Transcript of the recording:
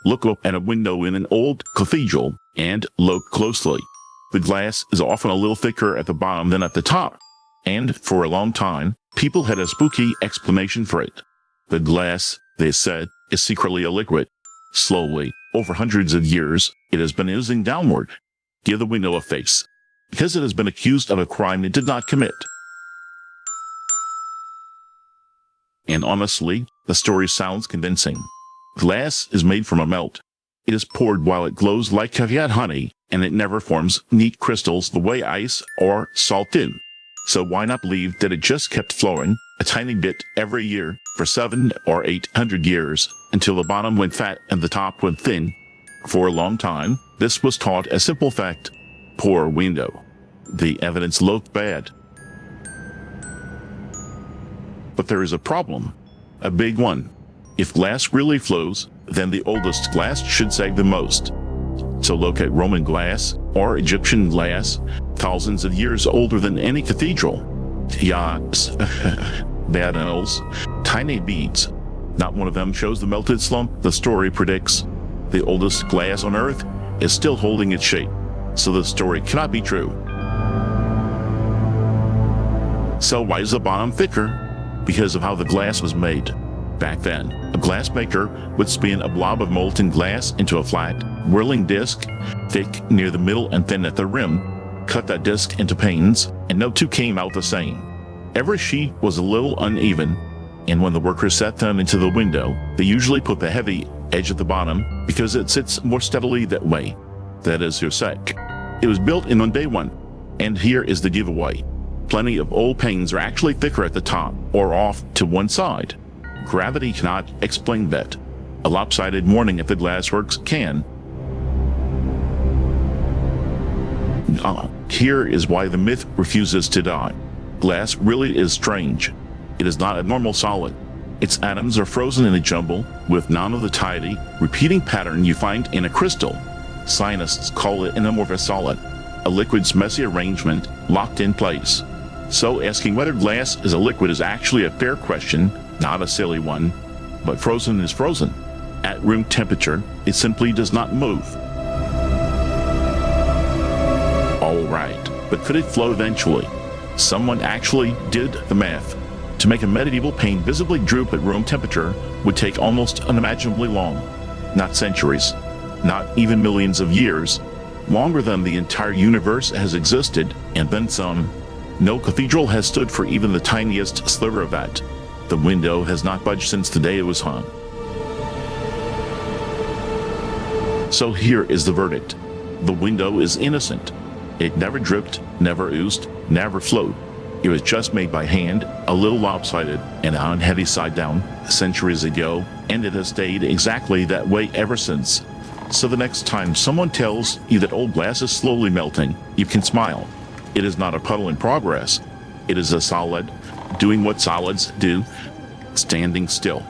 Look up at a window in an old cathedral and look closely. The glass is often a little thicker at the bottom than at the top, and for a long time, people had a spooky explanation for it. The glass, they said, is secretly a liquid. Slowly, over hundreds of years, it has been oozing downward. Give the window a face, because it has been accused of a crime it did not commit. And honestly, the story sounds convincing. Glass is made from a melt. It is poured while it glows like caviar honey, and it never forms neat crystals the way ice or salt do. So why not believe that it just kept flowing a tiny bit every year for 700 or 800 years until the bottom went fat and the top went thin? For a long time, this was taught as simple fact. Poor window. The evidence looked bad. But there is a problem. A big one. If glass really flows, then the oldest glass should sag the most. So look at Roman glass or Egyptian glass, thousands of years older than any cathedral. Yachts, battles, tiny beads. Not one of them shows the melted slump the story predicts. The oldest glass on Earth is still holding its shape, so the story cannot be true. So why is the bottom thicker? Because of how the glass was made. Back then, a glass maker would spin a blob of molten glass into a flat, whirling disc, thick near the middle and thin at the rim, cut that disc into panes, and no two came out the same. Every sheet was a little uneven, and when the workers set them into the window, they usually put the heavy edge at the bottom because it sits more steadily that way. That is your sec. It was built in on day one, and here is the giveaway. Plenty of old panes are actually thicker at the top or off to one side. Gravity cannot explain that. A lopsided morning at the glassworks can. Here is why the myth refuses to die. Glass really is strange. It is not a normal solid. Its atoms are frozen in a jumble with none of the tidy, repeating pattern you find in a crystal. Scientists call it an amorphous solid, a liquid's messy arrangement locked in place. So asking whether glass is a liquid is actually a fair question, not a silly one. But frozen is frozen. At room temperature, it simply does not move. Alright, but could it flow eventually? Someone actually did the math. To make a medieval pane visibly droop at room temperature would take almost unimaginably long. Not centuries, not even millions of years. Longer than the entire universe has existed, and then some. No cathedral has stood for even the tiniest sliver of that. The window has not budged since the day it was hung. So here is the verdict. The window is innocent. It never dripped, never oozed, never flowed. It was just made by hand, a little lopsided and on heavy side down, centuries ago, and it has stayed exactly that way ever since. So the next time someone tells you that old glass is slowly melting, you can smile. It is not a puddle in progress. It is a solid, doing what solids do, standing still.